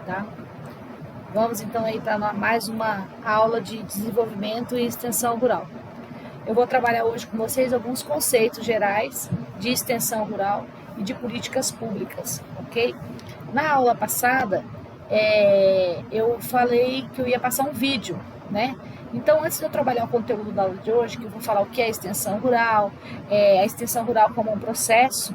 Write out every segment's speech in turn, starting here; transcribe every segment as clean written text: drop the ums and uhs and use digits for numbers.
tá? Vamos então aí para mais uma aula de desenvolvimento e extensão rural. Eu vou trabalhar hoje com vocês alguns conceitos gerais de extensão rural e de políticas públicas, ok? Na aula passada, eu falei que eu ia passar um vídeo, né? Então, antes de eu trabalhar o conteúdo da aula de hoje, que eu vou falar o que é a extensão rural como um processo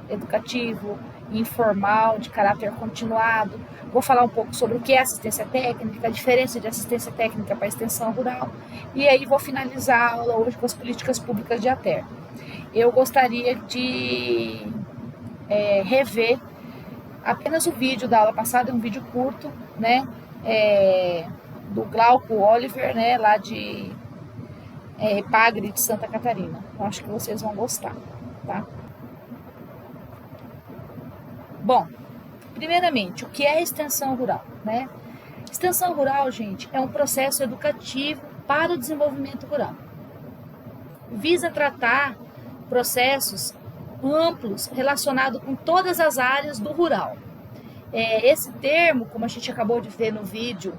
educativo, informal, de caráter continuado. Vou falar um pouco sobre o que é assistência técnica, a diferença de assistência técnica para extensão rural. E aí vou finalizar a aula hoje com as políticas públicas de ATER. Eu gostaria de rever apenas o vídeo da aula passada, é um vídeo curto, né? Do Glauco Oliver, né? Lá de Pagre, de Santa Catarina. Eu acho que vocês vão gostar, tá? Bom, primeiramente, o que é extensão rural, né? Extensão rural, gente, é um processo educativo para o desenvolvimento rural. Visa tratar processos amplos relacionados com todas as áreas do rural. Esse termo, como a gente acabou de ver no vídeo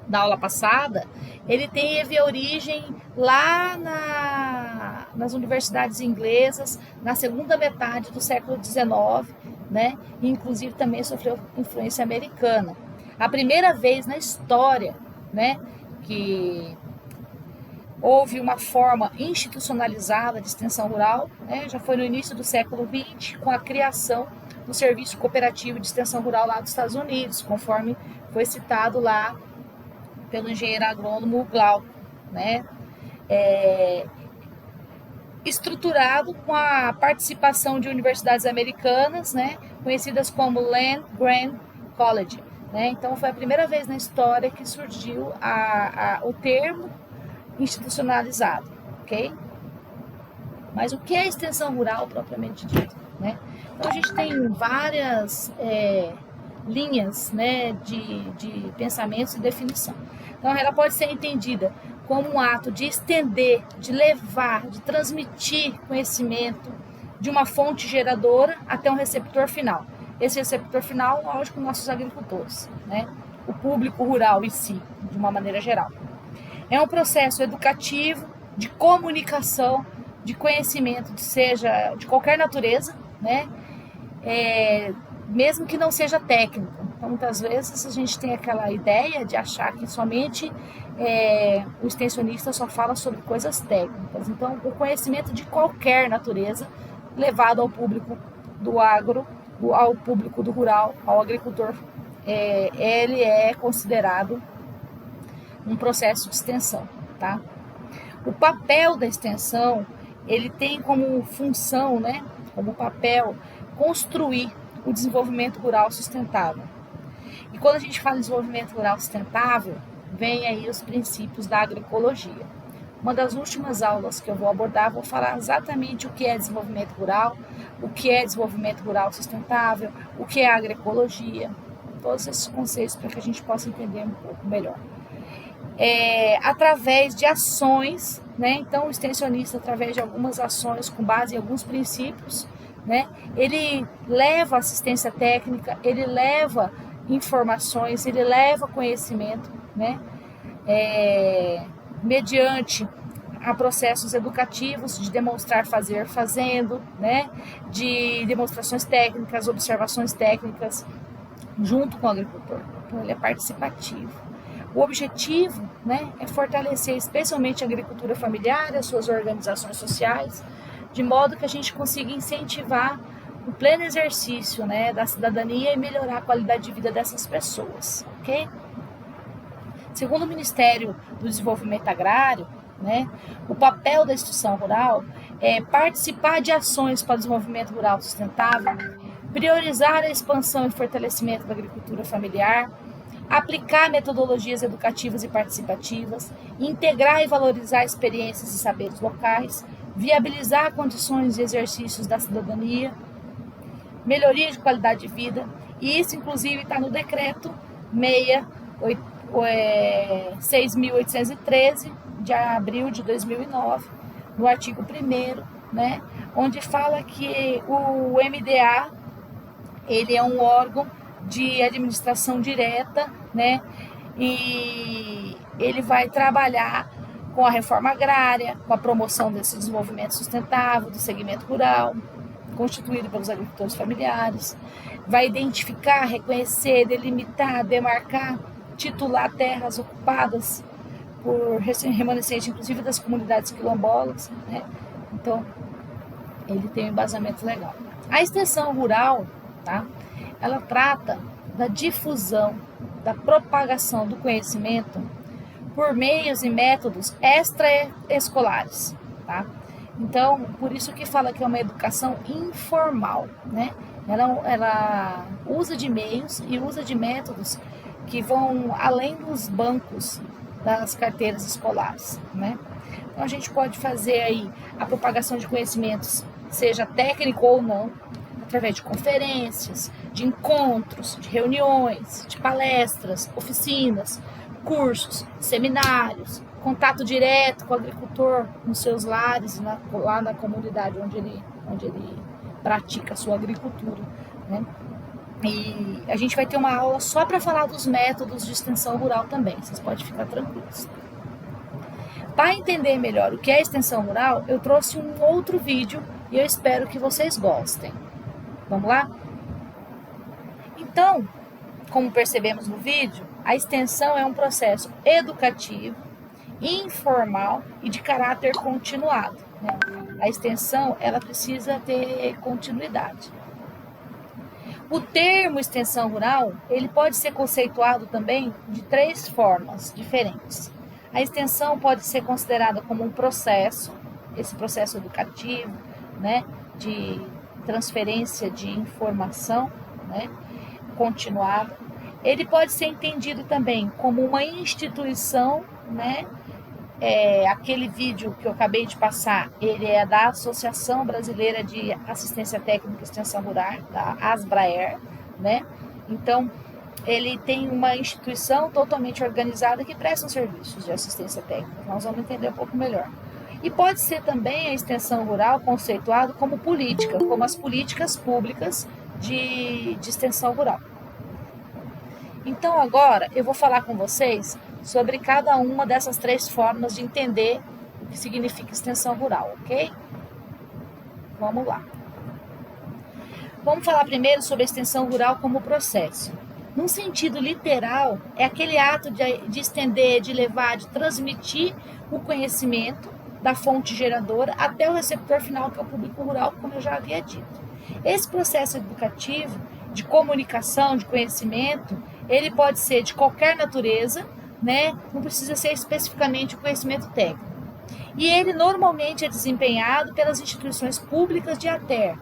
da aula passada, ele teve origem lá nas universidades inglesas, na segunda metade do século XIX, né? E, inclusive, também sofreu influência americana. A primeira vez na história, né, que houve uma forma institucionalizada de extensão rural, né, já foi no início do século XX, com a criação do Serviço Cooperativo de Extensão Rural lá dos Estados Unidos, conforme foi citado lá pelo engenheiro agrônomo Glauco, né? Estruturado com a participação de universidades americanas, né, conhecidas como Land Grant College, né? Então foi a primeira vez na história que surgiu o termo institucionalizado, ok? Mas o que é extensão rural propriamente dito, né? Então a gente tem várias linhas, né, de pensamentos e definição. Então ela pode ser entendida como um ato de estender, de levar, de transmitir conhecimento de uma fonte geradora até um receptor final. Esse receptor final, lógico, nossos agricultores, né? O público rural em si, de uma maneira geral. É um processo educativo, de comunicação, de conhecimento, seja de qualquer natureza, né? Mesmo que não seja técnico. Então, muitas vezes a gente tem aquela ideia de achar que somente o extensionista só fala sobre coisas técnicas. Então, o conhecimento de qualquer natureza levado ao público do agro, ao público do rural, ao agricultor, ele é considerado um processo de extensão, tá? O papel da extensão, ele tem como função, né, como papel, construir o desenvolvimento rural sustentável. E quando a gente fala em desenvolvimento rural sustentável, vem aí os princípios da agroecologia. Uma das últimas aulas que eu vou abordar, vou falar exatamente o que é desenvolvimento rural, o que é desenvolvimento rural sustentável, o que é agroecologia, todos esses conceitos para que a gente possa entender um pouco melhor. Através de ações, né? Então o extensionista, através de algumas ações com base em alguns princípios, né? Ele leva assistência técnica, ele leva informações, ele leva conhecimento, né? Mediante a processos educativos de demonstrar fazer fazendo, né? De demonstrações técnicas, observações técnicas, junto com o agricultor. Então ele é participativo. O objetivo, né, é fortalecer especialmente a agricultura familiar, as suas organizações sociais, de modo que a gente consiga incentivar o pleno exercício, né, da cidadania e melhorar a qualidade de vida dessas pessoas, ok? Segundo o Ministério do Desenvolvimento Agrário, né, o papel da instituição rural é participar de ações para o desenvolvimento rural sustentável, priorizar a expansão e fortalecimento da agricultura familiar, aplicar metodologias educativas e participativas, integrar e valorizar experiências e saberes locais, viabilizar condições de exercícios da cidadania, melhoria de qualidade de vida, e isso inclusive está no decreto 6.813, de abril de 2009, no artigo 1º, né, onde fala que o MDA ele é um órgão de administração direta, né? E ele vai trabalhar com a reforma agrária, com a promoção desse desenvolvimento sustentável do segmento rural, constituído pelos agricultores familiares, vai identificar, reconhecer, delimitar, demarcar, titular terras ocupadas por remanescentes, inclusive das comunidades quilombolas, né? Então, ele tem um embasamento legal. A extensão rural, tá? Ela trata da difusão, da propagação do conhecimento por meios e métodos extraescolares, tá? Então, por isso que fala que é uma educação informal, né? Ela usa de meios e usa de métodos que vão além dos bancos das carteiras escolares, né? Então, a gente pode fazer aí a propagação de conhecimentos, seja técnico ou não, através de conferências, de encontros, de reuniões, de palestras, oficinas, cursos, seminários, contato direto com o agricultor nos seus lares, lá na comunidade onde ele pratica a sua agricultura, né? E a gente vai ter uma aula só para falar dos métodos de extensão rural também, vocês podem ficar tranquilos. Para entender melhor o que é extensão rural, eu trouxe um outro vídeo e eu espero que vocês gostem. Vamos lá? Então, como percebemos no vídeo, a extensão é um processo educativo, informal e de caráter continuado, né? A extensão, ela precisa ter continuidade. O termo extensão rural, ele pode ser conceituado também de 3 formas diferentes. A extensão pode ser considerada como um processo, esse processo educativo, né, de transferência de informação, né, continuada. Ele pode ser entendido também como uma instituição, né? Aquele vídeo que eu acabei de passar, ele é da Associação Brasileira de Assistência Técnica e Extensão Rural, da ASBRAER, né? Então, ele tem uma instituição totalmente organizada que presta serviços de assistência técnica. Nós vamos entender um pouco melhor. E pode ser também a extensão rural conceituado como política, como as políticas públicas de extensão rural. Então agora eu vou falar com vocês sobre cada uma dessas 3 formas de entender o que significa extensão rural, ok? Vamos lá. Vamos falar primeiro sobre a extensão rural como processo. Num sentido literal, é aquele ato de estender, de levar, de transmitir o conhecimento da fonte geradora até o receptor final, que é o público rural, como eu já havia dito. Esse processo educativo, de comunicação, de conhecimento, ele pode ser de qualquer natureza, né? Não precisa ser especificamente o conhecimento técnico. E ele normalmente é desempenhado pelas instituições públicas de ATER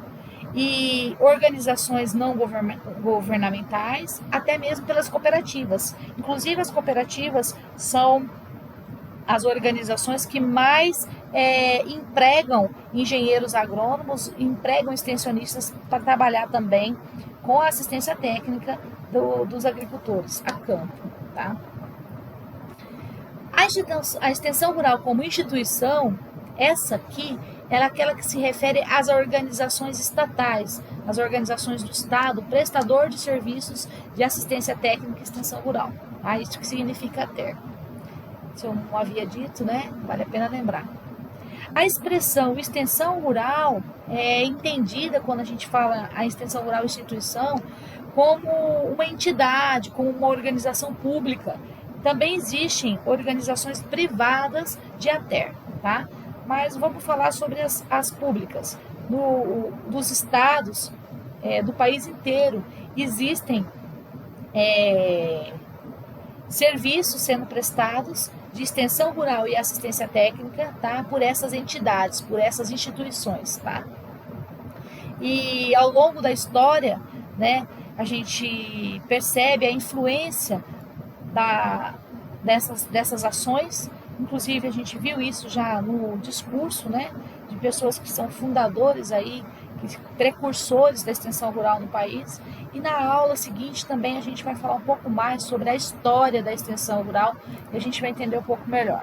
e organizações não governamentais, até mesmo pelas cooperativas. Inclusive, as cooperativas são as organizações que mais empregam engenheiros agrônomos, empregam extensionistas para trabalhar também com a assistência técnica dos agricultores a campo, tá? A extensão rural como instituição, essa aqui, ela é aquela que se refere às organizações estatais, as organizações do Estado, prestador de serviços de assistência técnica e extensão rural. Tá? Isso que significa ATER. Se eu não havia dito, né? Vale a pena lembrar. A expressão extensão rural é entendida, quando a gente fala a extensão rural instituição, como uma entidade, como uma organização pública. Também existem organizações privadas de ATER, tá? Mas vamos falar sobre as públicas. Dos estados do país inteiro existem serviços sendo prestados de extensão rural e assistência técnica, tá? Por essas entidades, por essas instituições, tá? E ao longo da história, né, a gente percebe a influência dessas ações. Inclusive, a gente viu isso já no discurso, né, de pessoas que são fundadores aí, precursores da extensão rural no país. E na aula seguinte também a gente vai falar um pouco mais sobre a história da extensão rural e a gente vai entender um pouco melhor.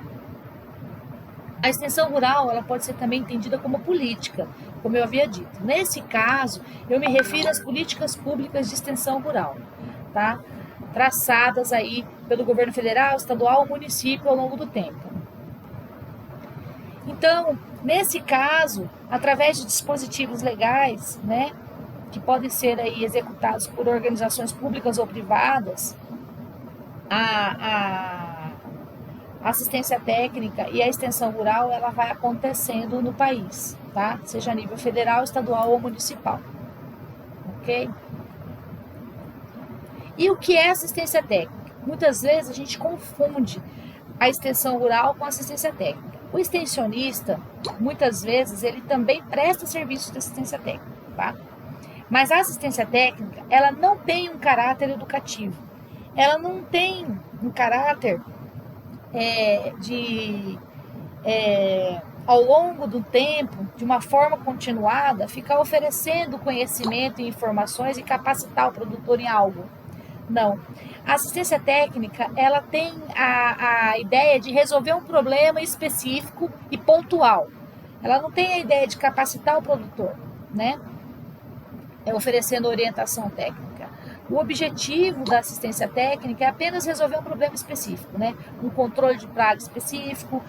A extensão rural, ela pode ser também entendida como política, como eu havia dito. Nesse caso, eu me refiro às políticas públicas de extensão rural. tá? Traçadas aí pelo governo federal, estadual ou município ao longo do tempo. Então, nesse caso, através de dispositivos legais, né, que podem ser aí executados por organizações públicas ou privadas, a assistência técnica e a extensão rural, ela vai acontecendo no país, tá? Seja a nível federal, estadual ou municipal, ok? E o que é assistência técnica? Muitas vezes a gente confunde a extensão rural com assistência técnica. O extensionista, muitas vezes, ele também presta serviço de assistência técnica, tá? Mas a assistência técnica, ela não tem um caráter educativo. Ela não tem um caráter ao longo do tempo, de uma forma continuada, ficar oferecendo conhecimento e informações e capacitar o produtor em algo. Não. A assistência técnica, ela tem a ideia de resolver um problema específico e pontual. Ela não tem a ideia de capacitar o produtor, né? Oferecendo orientação técnica. O objetivo da assistência técnica é apenas resolver um problema específico, né? Um controle de praga específico,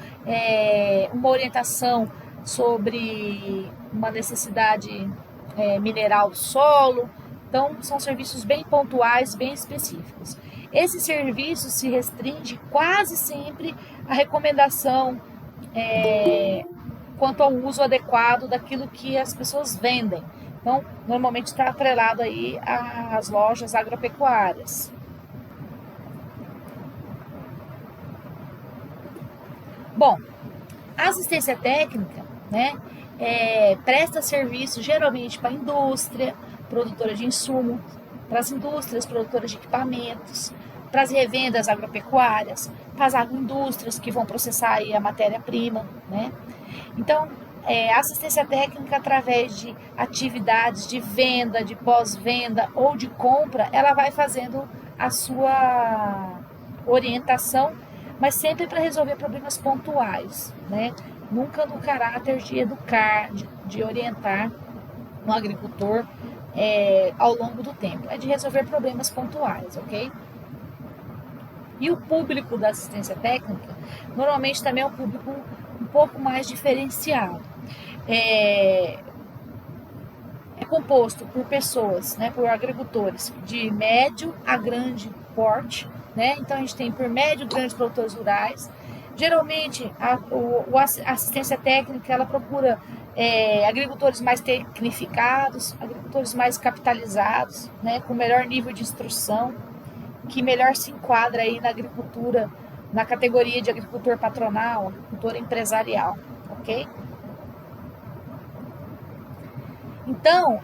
uma orientação sobre uma necessidade mineral do solo. Então, são serviços bem pontuais, bem específicos. Esse serviço se restringe quase sempre à recomendação quanto ao uso adequado daquilo que as pessoas vendem. Então, normalmente está atrelado aí às lojas agropecuárias. Bom, a assistência técnica, né, presta serviço geralmente para a indústria, produtora de insumo, para as indústrias produtoras de equipamentos, para as revendas agropecuárias, para as agroindústrias que vão processar aí a matéria-prima, né? Então, a assistência técnica através de atividades de venda, de pós-venda ou de compra, ela vai fazendo a sua orientação, mas sempre para resolver problemas pontuais, né? Nunca no caráter de educar, de orientar um agricultor ao longo do tempo. É de resolver problemas pontuais, ok? E o público da assistência técnica, normalmente também é um público um pouco mais diferenciado. É composto por pessoas, né, por agricultores de médio a grande porte, né? Então a gente tem por médio grandes produtores rurais. Geralmente a assistência técnica ela procura agricultores mais tecnificados, agricultores mais capitalizados, né, com melhor nível de instrução, que melhor se enquadra aí na agricultura, na categoria de agricultor patronal, agricultor empresarial, ok? Então,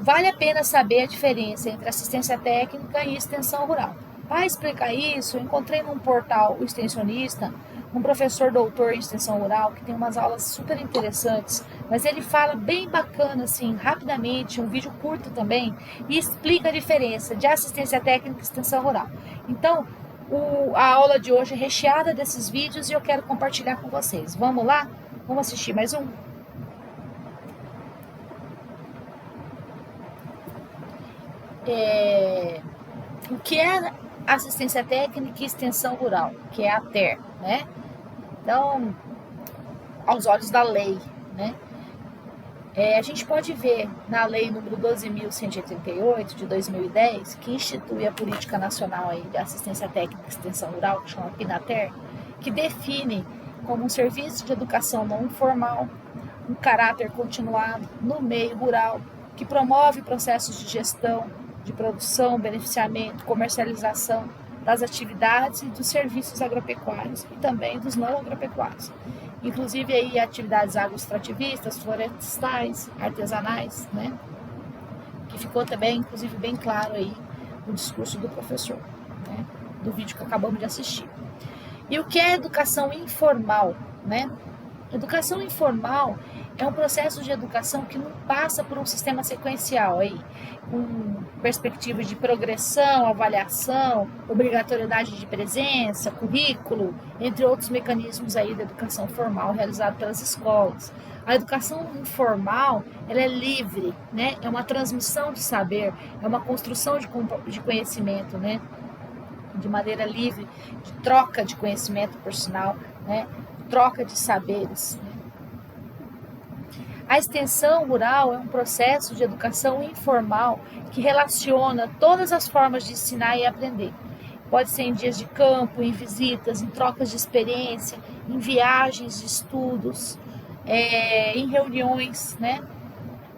vale a pena saber a diferença entre assistência técnica e extensão rural. Para explicar isso, eu encontrei num portal O Extensionista, um professor doutor em extensão rural, que tem umas aulas super interessantes, mas ele fala bem bacana, assim, rapidamente, um vídeo curto também, e explica a diferença de assistência técnica e extensão rural. Então, a aula de hoje é recheada desses vídeos e eu quero compartilhar com vocês. Vamos lá? Vamos assistir mais um? O que é assistência técnica e extensão rural, que é a TER, né? Então, aos olhos da lei, né? A gente pode ver na lei número 12.188 de 2010, que institui a Política Nacional aí de Assistência Técnica e Extensão Rural, que chama PNATER, que define como um serviço de educação não formal, um caráter continuado no meio rural, que promove processos de gestão, de produção, beneficiamento, comercialização das atividades e dos serviços agropecuários e também dos não agropecuários. Inclusive aí atividades agroextrativistas, florestais, artesanais, né? Que ficou também, inclusive, bem claro aí no discurso do professor, né? Do vídeo que acabamos de assistir. E o que é educação informal, né? Educação informal é um processo de educação que não passa por um sistema sequencial aí, com perspectivas de progressão, avaliação, obrigatoriedade de presença, currículo, entre outros mecanismos aí da educação formal realizada pelas escolas. A educação informal, ela é livre, né? É uma transmissão de saber, é uma construção de conhecimento, né? De maneira livre, de troca de conhecimento, por sinal, né? Troca de saberes. A extensão rural é um processo de educação informal que relaciona todas as formas de ensinar e aprender. Pode ser em dias de campo, em visitas, em trocas de experiência, em viagens de estudos, em reuniões, né?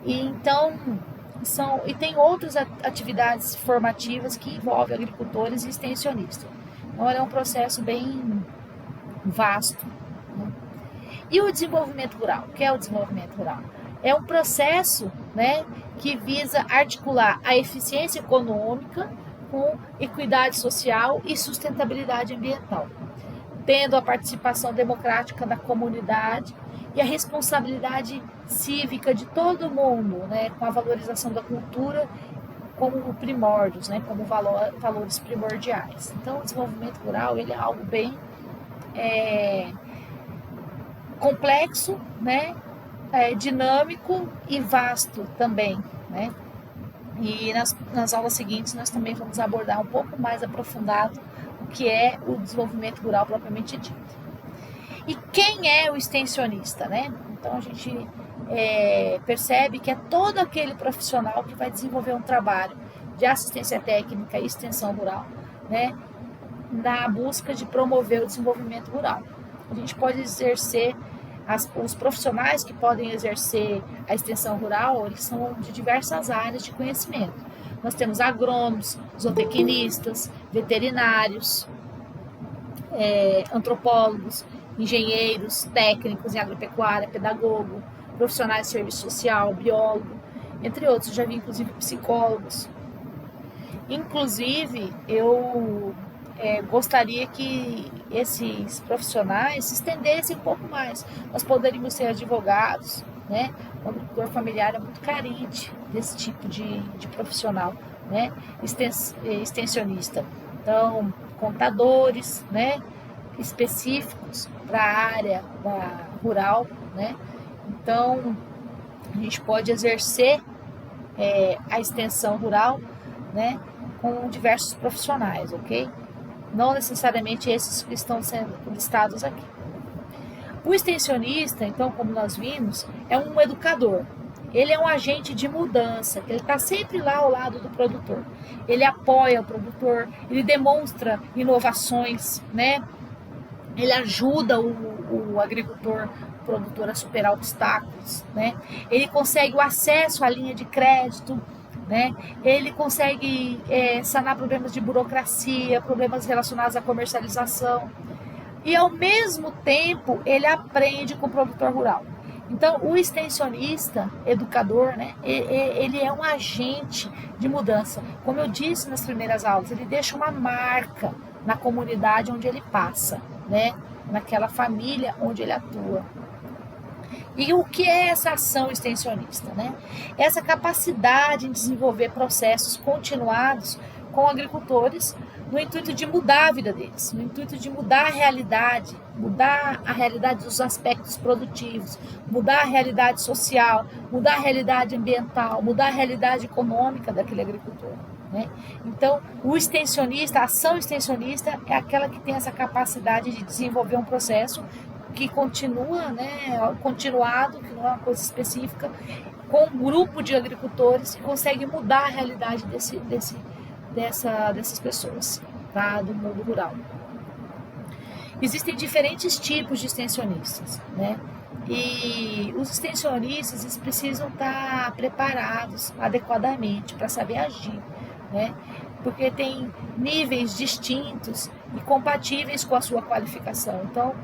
E então e tem outras atividades formativas que envolvem agricultores e extensionistas. Então é um processo bem vasto. Né? E o desenvolvimento rural? O que é o desenvolvimento rural? É um processo, né, que visa articular a eficiência econômica com equidade social e sustentabilidade ambiental, tendo a participação democrática da comunidade e a responsabilidade cívica de todo mundo, né, com a valorização da cultura como primórdios, né, como valores primordiais. Então, o desenvolvimento rural ele é algo bem complexo, né, dinâmico e vasto também, né? E nas aulas seguintes nós também vamos abordar um pouco mais aprofundado o que é o desenvolvimento rural propriamente dito. E quem é o extensionista, né? Então a gente percebe que é todo aquele profissional que vai desenvolver um trabalho de assistência técnica e extensão rural, né? Na busca de promover o desenvolvimento rural. A gente pode exercer os profissionais que podem exercer a extensão rural, eles são de diversas áreas de conhecimento. Nós temos agrônomos, zootecnistas, veterinários, antropólogos, engenheiros, técnicos em agropecuária, pedagogo, profissionais de serviço social, biólogo, entre outros. Eu já vi, inclusive, psicólogos. Inclusive, eu gostaria que esses profissionais se estendessem um pouco mais. Nós poderíamos ser advogados, né? O agricultor familiar é muito carente desse tipo de profissional, né? Extensionista. Então, contadores, né? Específicos para a área rural, né? Então, a gente pode exercer a extensão rural, né? Com diversos profissionais, ok? Não necessariamente esses que estão sendo listados aqui. O extensionista, então, como nós vimos, é um educador. Ele é um agente de mudança, que ele está sempre lá ao lado do produtor. Ele apoia o produtor, ele demonstra inovações, né? Ele ajuda o agricultor, o produtor a superar obstáculos, né? Ele consegue o acesso à linha de crédito, né? Ele consegue sanar problemas de burocracia, problemas relacionados à comercialização e ao mesmo tempo ele aprende com o produtor rural. Então o extensionista, educador, né? Ele é um agente de mudança. Como eu disse nas primeiras aulas, ele deixa uma marca na comunidade onde ele passa, né? Naquela família onde ele atua. E o que é essa ação extensionista, né? Essa capacidade em desenvolver processos continuados com agricultores no intuito de mudar a vida deles, no intuito de mudar a realidade dos aspectos produtivos, mudar a realidade social, mudar a realidade ambiental, mudar a realidade econômica daquele agricultor, né? Então, o extensionista, a ação extensionista é aquela que tem essa capacidade de desenvolver um processo que continua, né, continuado, que não é uma coisa específica, com um grupo de agricultores que consegue mudar a realidade dessas pessoas, tá, do mundo rural. Existem diferentes tipos de extensionistas, né? E os extensionistas eles precisam estar preparados adequadamente para saber agir, né? Porque tem níveis distintos e compatíveis com a sua qualificação. Então,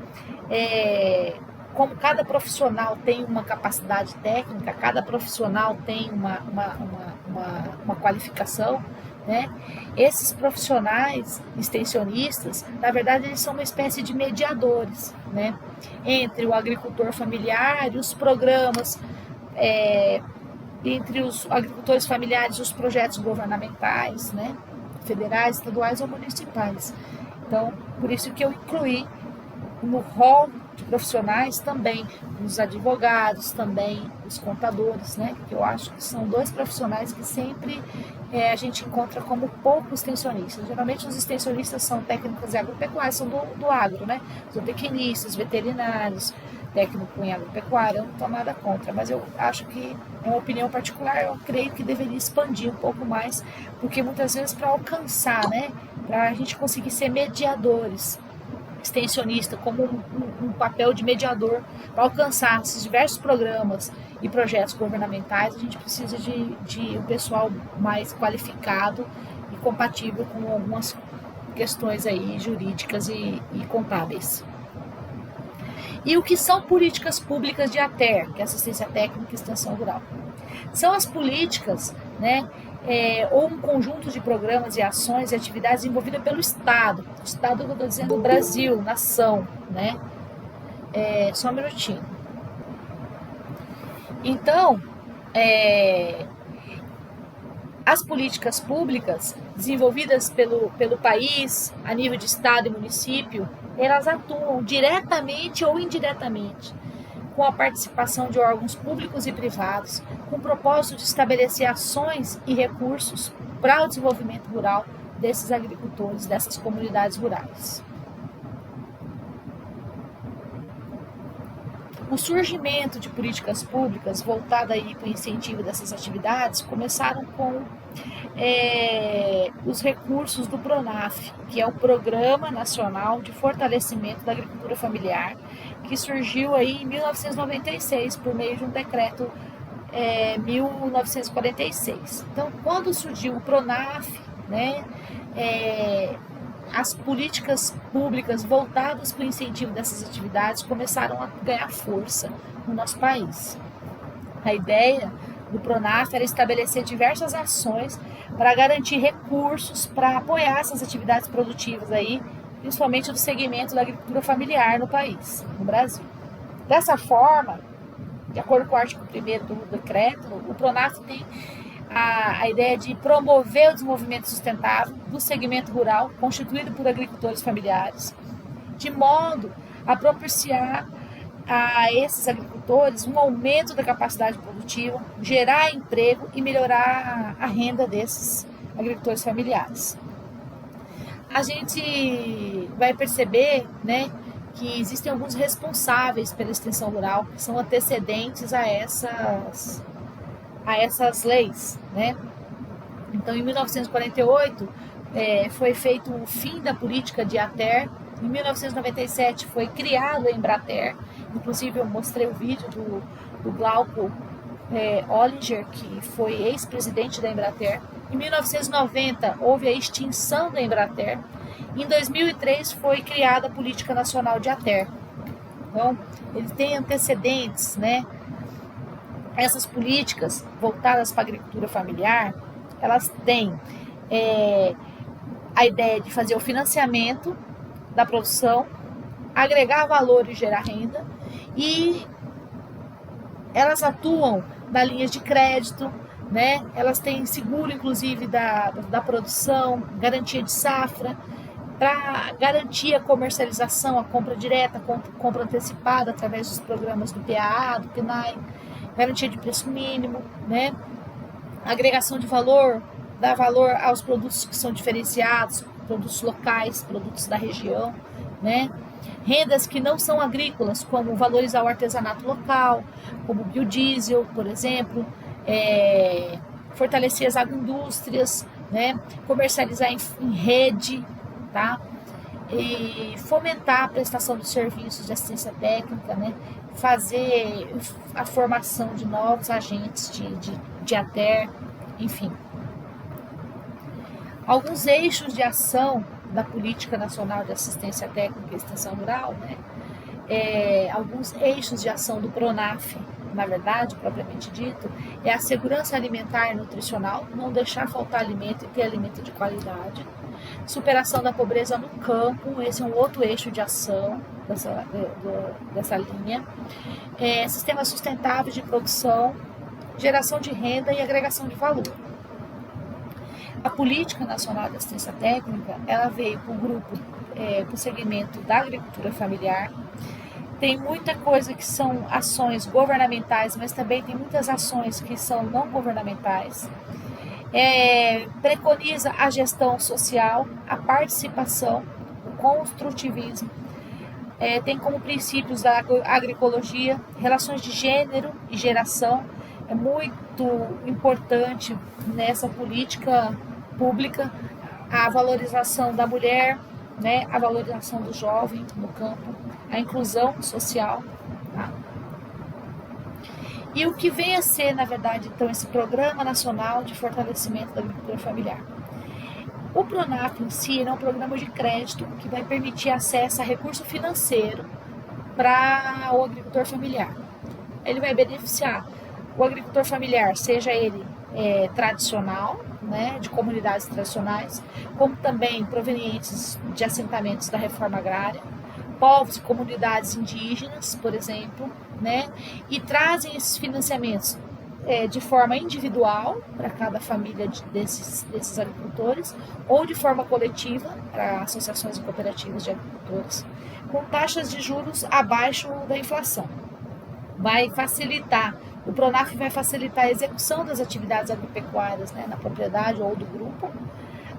como cada profissional tem uma capacidade técnica, cada profissional tem uma qualificação, né? Esses profissionais extensionistas, na verdade, eles são uma espécie de mediadores, né? Entre o agricultor familiar e os programas, entre os agricultores familiares e os projetos governamentais, né? Federais, estaduais ou municipais. Então, por isso que eu incluí no rol de profissionais também os advogados, também os contadores, né? Que eu acho que são dois profissionais que sempre a gente encontra como pouco extensionistas. Geralmente os extensionistas são técnicos e agropecuários, são do agro, né? Zootecnistas, veterinários, técnico em agropecuária, eu não estou nada contra, mas eu acho que, é uma opinião particular, eu creio que deveria expandir um pouco mais, porque muitas vezes para alcançar, né? Para a gente conseguir ser mediadores, extensionista como um papel de mediador para alcançar esses diversos programas e projetos governamentais, a gente precisa de um pessoal mais qualificado e compatível com algumas questões aí jurídicas e contábeis. E o que são políticas públicas de ATER, que é Assistência Técnica e Extensão Rural? São as políticas, né, ou um conjunto de programas e ações e atividades envolvidas pelo Estado. O Estado, eu estou dizendo, Brasil, nação, né? Só um minutinho. Então, as políticas públicas desenvolvidas pelo país, a nível de Estado e município, elas atuam diretamente ou indiretamente com a participação de órgãos públicos e privados, com o propósito de estabelecer ações e recursos para o desenvolvimento rural desses agricultores, dessas comunidades rurais. O surgimento de políticas públicas voltadas aí para o incentivo dessas atividades começaram com os recursos do PRONAF, que é o Programa Nacional de Fortalecimento da Agricultura Familiar, que surgiu aí em 1996 por meio de um decreto 1946. Então, quando surgiu o PRONAF, né, as políticas públicas voltadas para o incentivo dessas atividades começaram a ganhar força no nosso país. A ideia do PRONAF era estabelecer diversas ações para garantir recursos para apoiar essas atividades produtivas aí, principalmente do segmento da agricultura familiar no país, no Brasil. Dessa forma, de acordo com o artigo 1º do decreto, o PRONAF tem a ideia de promover o desenvolvimento sustentável do segmento rural constituído por agricultores familiares, de modo a propiciar a esses agricultores um aumento da capacidade produtiva, gerar emprego e melhorar a renda desses agricultores familiares. A gente vai perceber, né, que existem alguns responsáveis pela extensão rural, que são antecedentes a essas leis, né? Então, em 1948, foi feito o fim da política de ATER. Em 1997, foi criado a Embrater. Inclusive, eu mostrei o vídeo do Glauco Ollinger, que foi ex-presidente da Embrater. Em 1990, houve a extinção da Embrater. Em 2003, foi criada a Política Nacional de ATER. Então, ele tem antecedentes, né? Essas políticas voltadas para a agricultura familiar, elas têm a ideia de fazer o financiamento da produção, agregar valor e gerar renda, e elas atuam na linha de crédito, né? Elas têm seguro, inclusive, da produção, garantia de safra, para garantir a comercialização, a compra direta, a compra antecipada através dos programas do PAA, do PNAE, garantia de preço mínimo, né? Agregação de valor, dar valor aos produtos que são diferenciados, produtos locais, produtos da região, né? Rendas que não são agrícolas, como valorizar o artesanato local, como o biodiesel, por exemplo, fortalecer as agroindústrias, né? Comercializar em rede, tá? E fomentar a prestação de serviços de assistência técnica, né? Fazer a formação de novos agentes de ATER, enfim. Alguns eixos de ação da Política Nacional de Assistência Técnica e Extensão Rural, né? Alguns eixos de ação do PRONAF, na verdade, propriamente dito, é a segurança alimentar e nutricional, não deixar faltar alimento e ter alimento de qualidade. Superação da pobreza no campo, esse é um outro eixo de ação dessa linha. Sistemas sustentáveis de produção, geração de renda e agregação de valor. A Política Nacional de Assistência Técnica, ela veio para o grupo, para o segmento da agricultura familiar. Tem muita coisa que são ações governamentais, mas também tem muitas ações que são não governamentais. Preconiza a gestão social, a participação, o construtivismo. Tem como princípios da agroecologia, relações de gênero e geração. É muito importante nessa política pública a valorização da mulher, né, a valorização do jovem no campo, a inclusão social. Tá? E o que vem a ser, na verdade, então, esse Programa Nacional de Fortalecimento da Agricultura Familiar? O PRONAF em si é um programa de crédito que vai permitir acesso a recurso financeiro para o agricultor familiar. Ele vai beneficiar o agricultor familiar, seja ele tradicional, né, de comunidades tradicionais, como também provenientes de assentamentos da reforma agrária, povos e comunidades indígenas, por exemplo, né, e trazem esses financiamentos de forma individual para cada família desses agricultores ou de forma coletiva para associações e cooperativas de agricultores, com taxas de juros abaixo da inflação. Vai facilitar, o PRONAF vai facilitar a execução das atividades agropecuárias, né, na propriedade ou do grupo,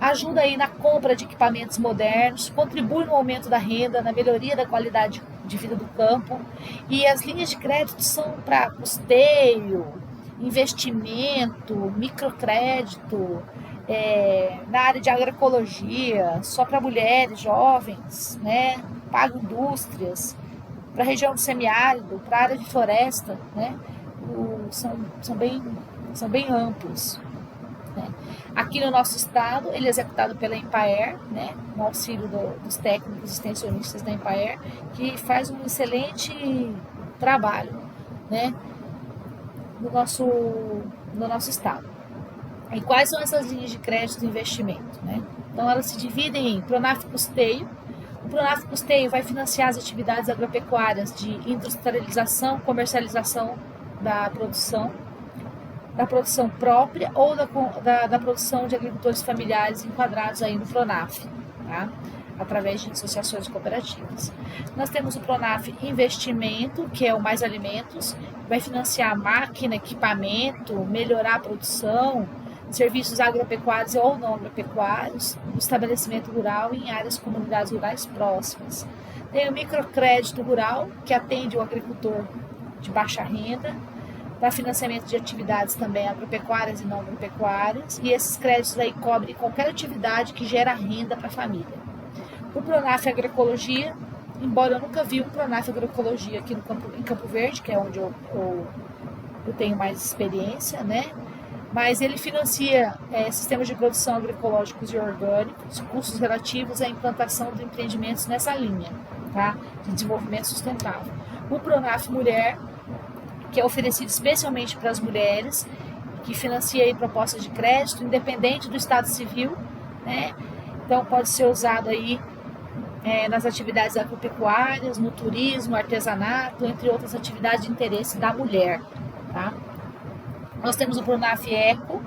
ajuda aí na compra de equipamentos modernos, contribui no aumento da renda, na melhoria da qualidade de vida do campo, e as linhas de crédito são para custeio, investimento, microcrédito, na área de agroecologia, só para mulheres, jovens, né, para indústrias, para a região do semiárido, para a área de floresta, né, são bem amplos. Né. Aqui no nosso estado, ele é executado pela Empaer, né, no auxílio dos técnicos extensionistas da Empaer, que faz um excelente trabalho, né, no nosso estado. E quais são essas linhas de crédito e investimento? Né? Então, elas se dividem em PRONAF Custeio. O PRONAF Custeio vai financiar as atividades agropecuárias de industrialização, comercialização da produção própria ou da produção de agricultores familiares enquadrados aí no PRONAF, tá? Através de associações cooperativas. Nós temos o PRONAF Investimento, que é o Mais Alimentos, vai financiar máquina, equipamento, melhorar a produção, serviços agropecuários ou não agropecuários, no estabelecimento rural e em áreas comunidades rurais próximas. Tem o Microcrédito Rural, que atende o agricultor de baixa renda, para financiamento de atividades também agropecuárias e não agropecuárias, e esses créditos aí cobrem qualquer atividade que gera renda para a família. O PRONAF Agroecologia, embora eu nunca vi um PRONAF Agroecologia aqui em Campo Verde, que é onde eu tenho mais experiência, né? Mas ele financia sistemas de produção agroecológicos e orgânicos, cursos relativos à implantação de empreendimentos nessa linha, tá? De desenvolvimento sustentável. O PRONAF Mulher, que é oferecido especialmente para as mulheres, que financia aí propostas de crédito, independente do estado civil, né? Então pode ser usado aí nas atividades agropecuárias, no turismo, artesanato, entre outras atividades de interesse da mulher, tá? Nós temos o PRONAF Eco,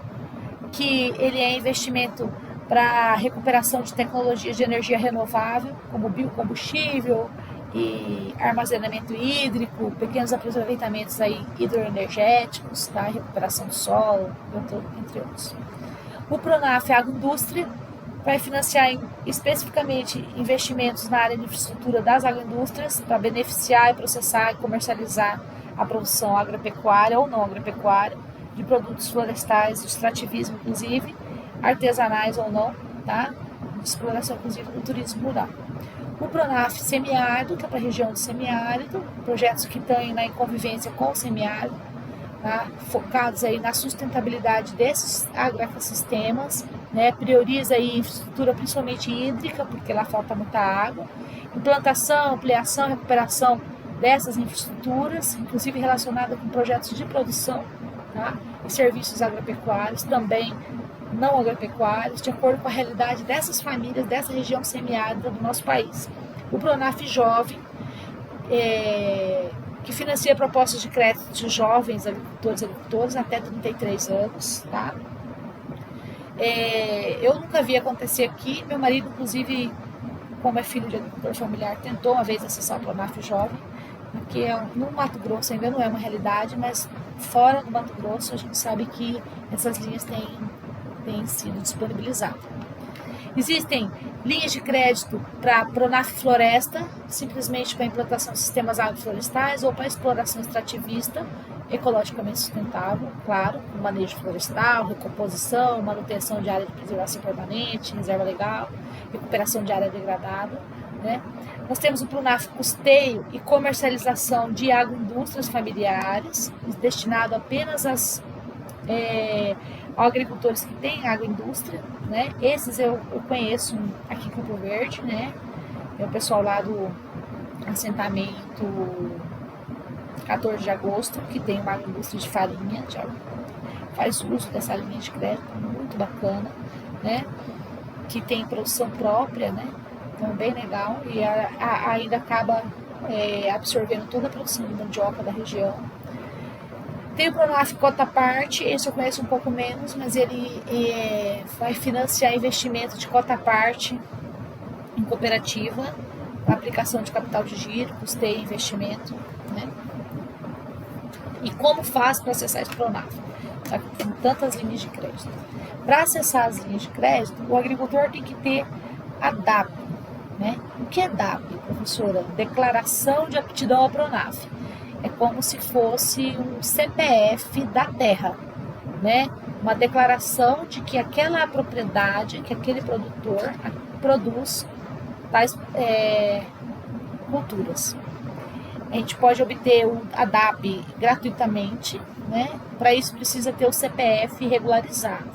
que ele é investimento para recuperação de tecnologias de energia renovável, como biocombustível e armazenamento hídrico, pequenos aproveitamentos aí hidroenergéticos, tá? Recuperação do solo, entre outros. O PRONAF Agroindústria vai financiar especificamente investimentos na área de infraestrutura das agroindústrias para beneficiar e processar e comercializar a produção agropecuária ou não agropecuária, de produtos florestais, de extrativismo, inclusive, artesanais ou não, tá? De exploração, inclusive, do turismo rural. O PRONAF Semiárido, que é para a região do semiárido, projetos que estão na convivência com o semiárido, tá? Focados aí na sustentabilidade desses agroecossistemas, né? Prioriza aí infraestrutura principalmente hídrica, porque lá falta muita água, implantação, ampliação, recuperação dessas infraestruturas, inclusive relacionada com projetos de produção, tá? E serviços agropecuários, também não agropecuários, de acordo com a realidade dessas famílias, dessa região semiárida do nosso país. O Pronaf Jovem, que financia propostas de crédito de jovens agricultores e agricultoras até 33 anos, tá? Eu nunca vi acontecer aqui, meu marido, inclusive, como é filho de agricultor familiar, tentou uma vez acessar o Pronaf Jovem, porque no Mato Grosso ainda não é uma realidade, mas fora do Mato Grosso a gente sabe que essas linhas têm sido disponibilizadas. Existem linhas de crédito para Pronaf Floresta, simplesmente para implantação de sistemas agroflorestais ou para exploração extrativista, ecologicamente sustentável, claro, com manejo florestal, recomposição, manutenção de área de preservação permanente, reserva legal, recuperação de área degradada, né? Nós temos o Pronaf Custeio e Comercialização de Agroindústrias Familiares, destinado apenas aos agricultores que têm agroindústria, né? Esses eu conheço aqui em Campo Verde, né? É o pessoal lá do assentamento 14 de agosto, que tem uma agroindústria de farinha, já faz uso dessa linha de crédito, muito bacana, né? Que tem produção própria, né? Então, bem legal, e ainda acaba absorvendo toda a produção de mandioca da região. Tem o Pronaf Cota Parte, esse eu conheço um pouco menos, mas ele vai financiar investimento de cota parte em cooperativa, para aplicação de capital de giro, custeio e investimento, né? E como faz para acessar esse Pronaf? Tá? Com tantas linhas de crédito. Para acessar as linhas de crédito, o agricultor tem que ter a DAP, né? O que é DAP, professora? Declaração de Aptidão ao Pronaf. É como se fosse um CPF da terra, né? Uma declaração de que aquela propriedade, que aquele produtor produz tais culturas. A gente pode obter a DAP gratuitamente, né? Para isso precisa ter o CPF regularizado.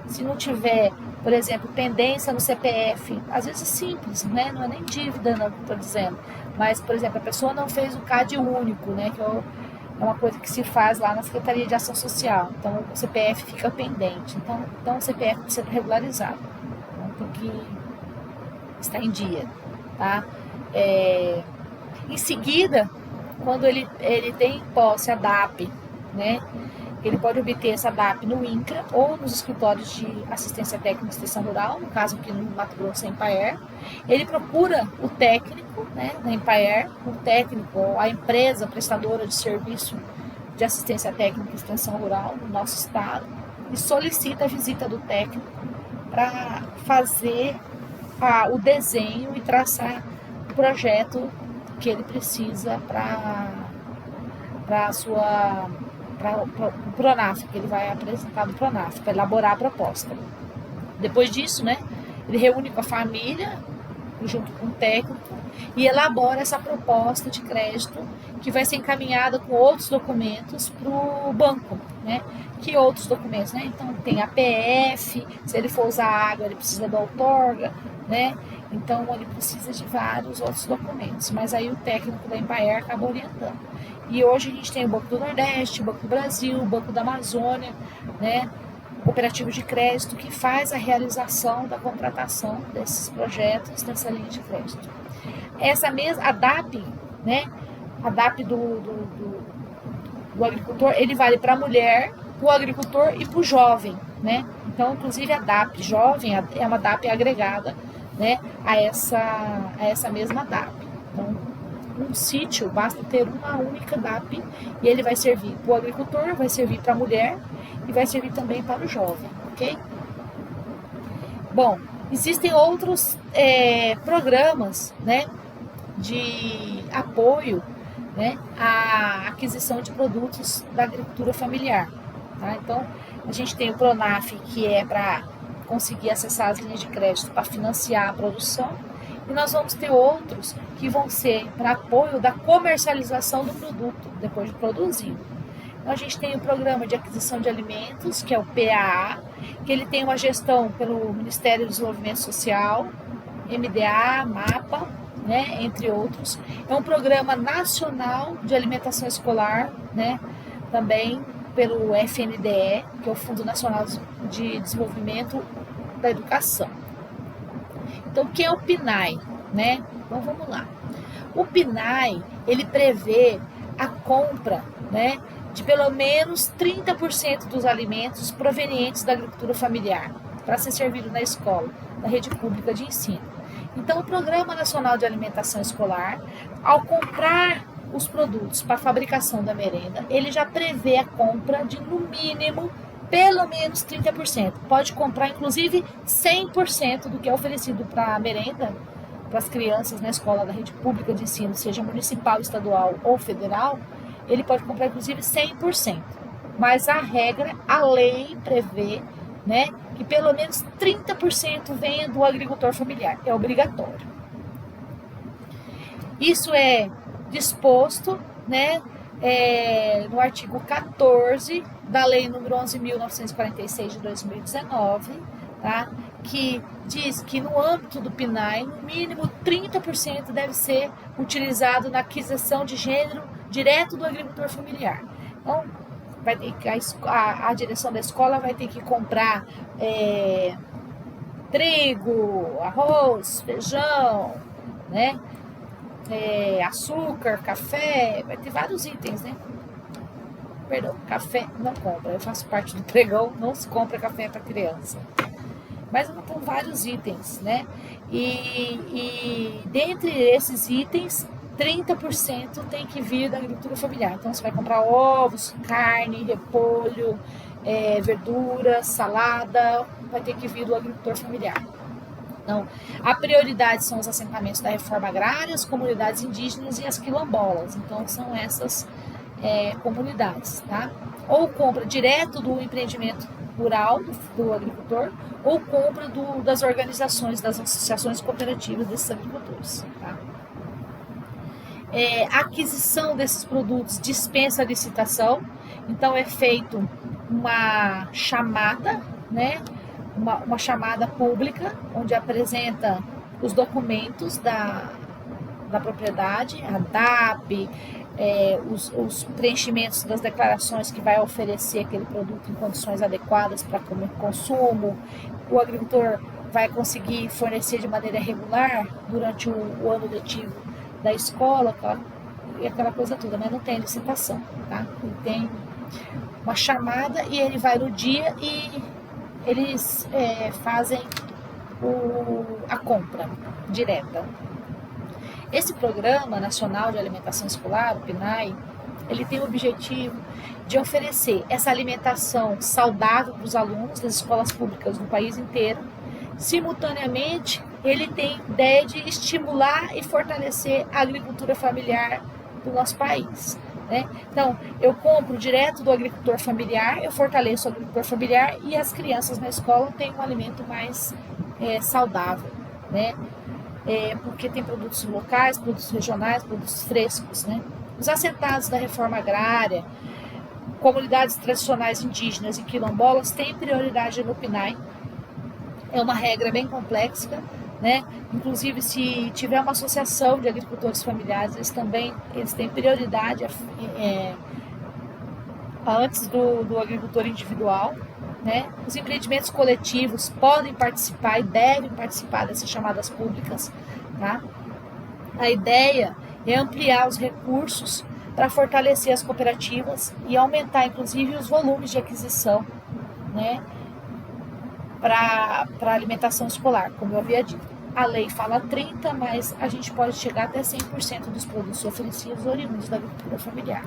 Se não tiver, por exemplo, pendência no CPF, às vezes é simples, né? Não é nem dívida, não estou dizendo. Mas, por exemplo, a pessoa não fez o CAD único, né? Que é uma coisa que se faz lá na Secretaria de Ação Social. Então, o CPF fica pendente. Então o CPF precisa ser regularizado. Então, tem que estar em dia, tá? Em seguida, quando ele tem em posse a DAP, né? Ele pode obter essa DAP no INCRA ou nos escritórios de assistência técnica e extensão rural, no caso aqui no Mato Grosso, em Empaer. Ele procura o técnico, né, na Empaer, o técnico ou a empresa prestadora de serviço de assistência técnica e extensão rural no nosso estado e solicita a visita do técnico para fazer o desenho e traçar o projeto que ele precisa para o Pronaf, que ele vai apresentar no Pronaf, para elaborar a proposta. Depois disso, né, ele reúne com a família, junto com o técnico, e elabora essa proposta de crédito, que vai ser encaminhada com outros documentos para o banco, né? Que outros documentos, né? Então, tem a PF, se ele for usar água, ele precisa da outorga, né? Então, ele precisa de vários outros documentos, mas aí o técnico da Empaer acaba orientando. E hoje a gente tem o Banco do Nordeste, o Banco do Brasil, o Banco da Amazônia, né? Cooperativo de crédito que faz a realização da contratação desses projetos nessa linha de crédito. A DAP, né? A DAP do agricultor, ele vale para a mulher, para o agricultor e para o jovem, né? Então, inclusive a DAP jovem é uma DAP agregada, né, a essa mesma DAP. Então, um sítio basta ter uma única DAP e ele vai servir para o agricultor, vai servir para a mulher e vai servir também para o jovem, ok? Bom, existem outros programas, né, de apoio, né, à aquisição de produtos da agricultura familiar, tá? Então, a gente tem o Pronaf, que é para conseguir acessar as linhas de crédito para financiar a produção, e nós vamos ter outros que vão ser para apoio da comercialização do produto, depois de produzido. Então, a gente tem o Programa de Aquisição de Alimentos, que é o PAA, que ele tem uma gestão pelo Ministério do Desenvolvimento Social, MDA, MAPA, né, entre outros. É um programa nacional de alimentação escolar, né, também pelo FNDE, que é o Fundo Nacional de Desenvolvimento da Educação. Então, o que é o PNAE, né? Então, vamos lá. O PNAE, ele prevê a compra, né, de pelo menos 30% dos alimentos provenientes da agricultura familiar para ser servido na escola, na rede pública de ensino. Então, o Programa Nacional de Alimentação Escolar, ao comprar os produtos para a fabricação da merenda, ele já prevê a compra de, no mínimo, pelo menos 30%. Pode comprar, inclusive, 100% do que é oferecido para a merenda, para as crianças na escola da rede pública de ensino, seja municipal, estadual ou federal, ele pode comprar, inclusive, 100%. Mas a regra, a lei prevê, né, que pelo menos 30% venha do agricultor familiar. É obrigatório. Isso é disposto, né, no artigo 14 da Lei número 11.946 de 2019, tá, que diz que no âmbito do PNAE, no mínimo 30% deve ser utilizado na aquisição de gênero direto do agricultor familiar. Então, vai ter que, a direção da escola vai ter que comprar trigo, arroz, feijão, né? Açúcar, café, vai ter vários itens, né? Perdão, café não compra, eu faço parte do pregão, não se compra café para criança. Mas com vários itens, né? E dentre esses itens, 30% tem que vir da agricultura familiar. Então, você vai comprar ovos, carne, repolho, verduras, salada, vai ter que vir do agricultor familiar. Então, a prioridade são os assentamentos da reforma agrária, as comunidades indígenas e as quilombolas. Então, são essas comunidades, tá? Ou compra direto do empreendimento rural do agricultor, ou compra das organizações, das associações cooperativas desses agricultores, tá? A aquisição desses produtos dispensa licitação, então é feito uma chamada, né? Uma chamada pública, onde apresenta os documentos da propriedade, a DAP, os preenchimentos das declarações que vai oferecer aquele produto em condições adequadas para consumo. O agricultor vai conseguir fornecer de maneira regular durante o ano letivo da escola, aquela coisa toda, mas não tem licitação, tá? Ele tem uma chamada e ele vai no dia e eles fazem a compra direta. Esse Programa Nacional de Alimentação Escolar, o PNAE, ele tem o objetivo de oferecer essa alimentação saudável para os alunos das escolas públicas do país inteiro. Simultaneamente, ele tem ideia de estimular e fortalecer a agricultura familiar do nosso país, né? Então, eu compro direto do agricultor familiar, eu fortaleço o agricultor familiar e as crianças na escola têm um alimento mais saudável, né? Porque tem produtos locais, produtos regionais, produtos frescos, né? Os assentados da reforma agrária, comunidades tradicionais indígenas e quilombolas têm prioridade no PNAE. É uma regra bem complexa, né? Inclusive, se tiver uma associação de agricultores familiares, eles têm prioridade antes do agricultor individual, né? Os empreendimentos coletivos podem participar e devem participar dessas chamadas públicas, tá? A ideia é ampliar os recursos para fortalecer as cooperativas e aumentar, inclusive, os volumes de aquisição, né, para alimentação escolar, como eu havia dito. A lei fala 30%, mas a gente pode chegar até 100% dos produtos oferecidos oriundos da agricultura familiar.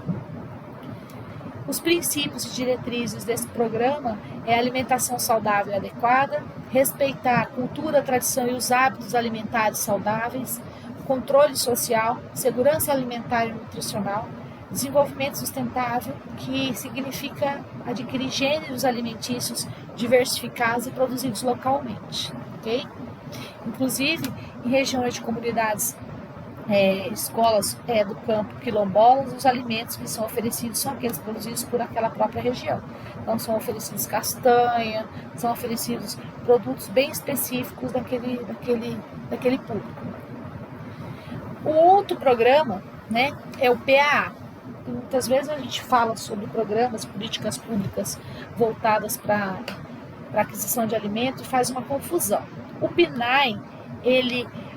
Os princípios e diretrizes desse programa é alimentação saudável e adequada, respeitar a cultura, a tradição e os hábitos alimentares saudáveis, controle social, segurança alimentar e nutricional, desenvolvimento sustentável, que significa adquirir gêneros alimentícios diversificados e produzidos localmente, ok? Inclusive, em regiões de comunidades, escolas do campo quilombolas, os alimentos que são oferecidos são aqueles produzidos por aquela própria região. Então, são oferecidos castanha, são oferecidos produtos bem específicos daquele público. O outro programa, né, é o PAA. Muitas vezes a gente fala sobre programas, políticas públicas voltadas para aquisição de alimentos e faz uma confusão. O PNAE,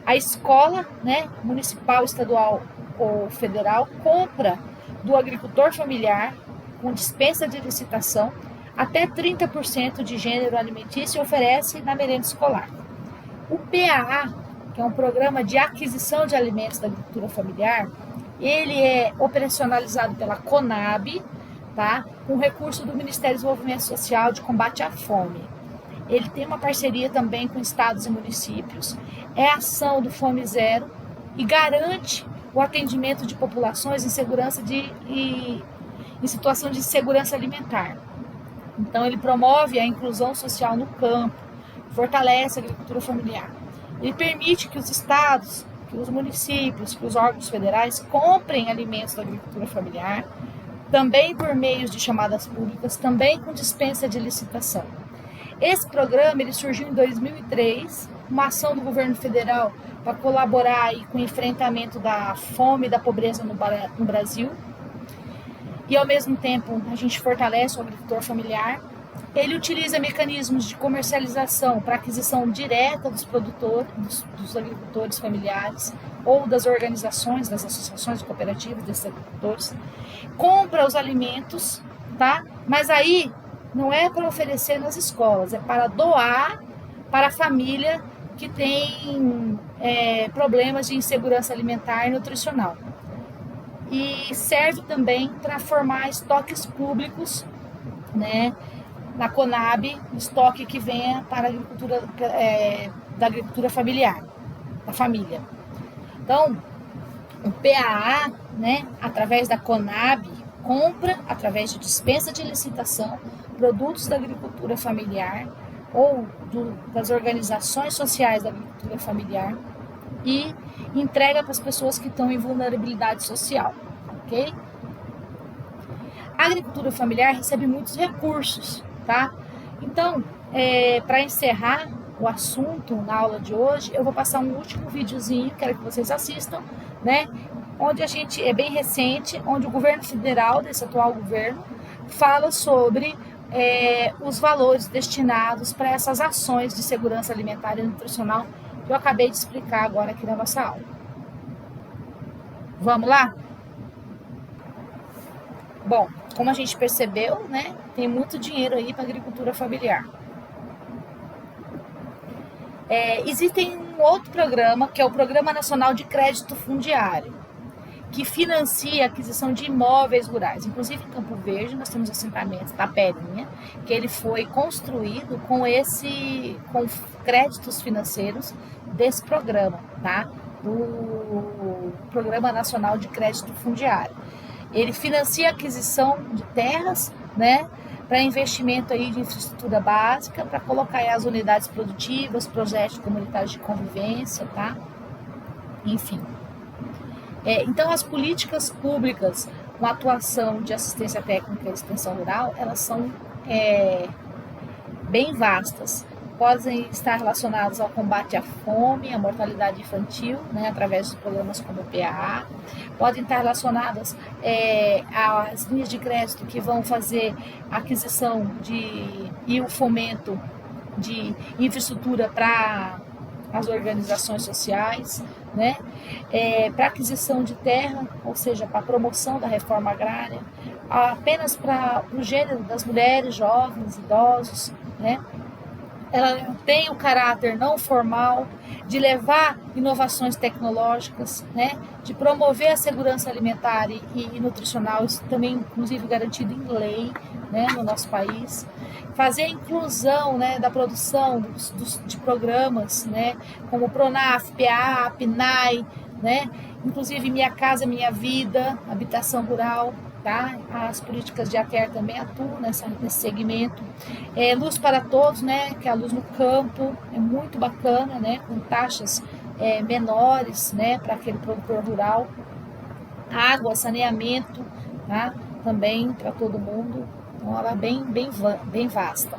a escola, né, municipal, estadual ou federal, compra do agricultor familiar, com dispensa de licitação, até 30% de gênero alimentício e oferece na merenda escolar. O PAA, que é um programa de aquisição de alimentos da agricultura familiar, ele é operacionalizado pela CONAB, tá? Com recurso do Ministério do Desenvolvimento Social de Combate à Fome. Ele tem uma parceria também com estados e municípios, é ação do Fome Zero e garante o atendimento de populações em situação de insegurança alimentar. Então, ele promove a inclusão social no campo, fortalece a agricultura familiar. Ele permite que os estados, que os municípios, que os órgãos federais comprem alimentos da agricultura familiar, também por meios de chamadas públicas, também com dispensa de licitação. Esse programa ele surgiu em 2003, uma ação do governo federal para colaborar aí com o enfrentamento da fome e da pobreza no Brasil. E, ao mesmo tempo, a gente fortalece o agricultor familiar. Ele utiliza mecanismos de comercialização para aquisição direta dos produtores, dos agricultores familiares ou das organizações, das associações cooperativas desses agricultores. Compra os alimentos, tá? Mas aí não é para oferecer nas escolas, é para doar para a família que tem problemas de insegurança alimentar e nutricional. E serve também para formar estoques públicos, né, na CONAB, estoque que venha para a agricultura, da agricultura familiar, da família. Então, o PAA, né, através da CONAB, compra, através de dispensa de licitação, produtos da agricultura familiar ou das organizações sociais da agricultura familiar e entrega para as pessoas que estão em vulnerabilidade social, ok? A agricultura familiar recebe muitos recursos, tá? Então, para encerrar o assunto na aula de hoje, eu vou passar um último videozinho, quero que vocês assistam, né? Onde é bem recente, onde o governo federal, desse atual governo, fala sobre os valores destinados para essas ações de segurança alimentar e nutricional que eu acabei de explicar agora aqui na nossa aula. Vamos lá? Bom, como a gente percebeu, né, tem muito dinheiro aí para a agricultura familiar. Existe um outro programa, que é o Programa Nacional de Crédito Fundiário, que financia a aquisição de imóveis rurais. Inclusive em Campo Verde nós temos assentamento Taperinha, que ele foi construído com créditos financeiros desse programa, tá? Do Programa Nacional de Crédito Fundiário. Ele financia a aquisição de terras, né, para investimento aí de infraestrutura básica, para colocar aí as unidades produtivas, projetos comunitários de convivência, tá? Enfim. Então, as políticas públicas com atuação de assistência técnica e extensão rural, elas são bem vastas. Podem estar relacionadas ao combate à fome, à mortalidade infantil, né, através de programas como o PAA. Podem estar relacionadas às linhas de crédito que vão fazer a aquisição e o fomento de infraestrutura para as organizações sociais, né? Para aquisição de terra, ou seja, para a promoção da reforma agrária, apenas para o gênero das mulheres, jovens, idosos, né? Ela tem o caráter não formal de levar inovações tecnológicas, né? De promover a segurança alimentar e nutricional, isso também inclusive garantido em lei, né, no nosso país. Fazer a inclusão, né, da produção de programas, né, como o PRONAF, PAA, PNAE, né, inclusive Minha Casa Minha Vida, habitação rural, tá? As políticas de ATER também atuam nesse segmento. Luz para Todos, né, que é a luz no campo, é muito bacana, né, com taxas menores, né, para aquele produtor rural. Água, saneamento, tá? Também para todo mundo. Então, ela é bem vasta.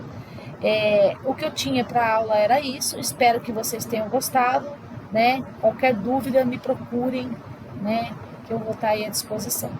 O que eu tinha para a aula era isso. Espero que vocês tenham gostado. né? Qualquer dúvida, me procurem, né? Que eu vou estar aí à disposição.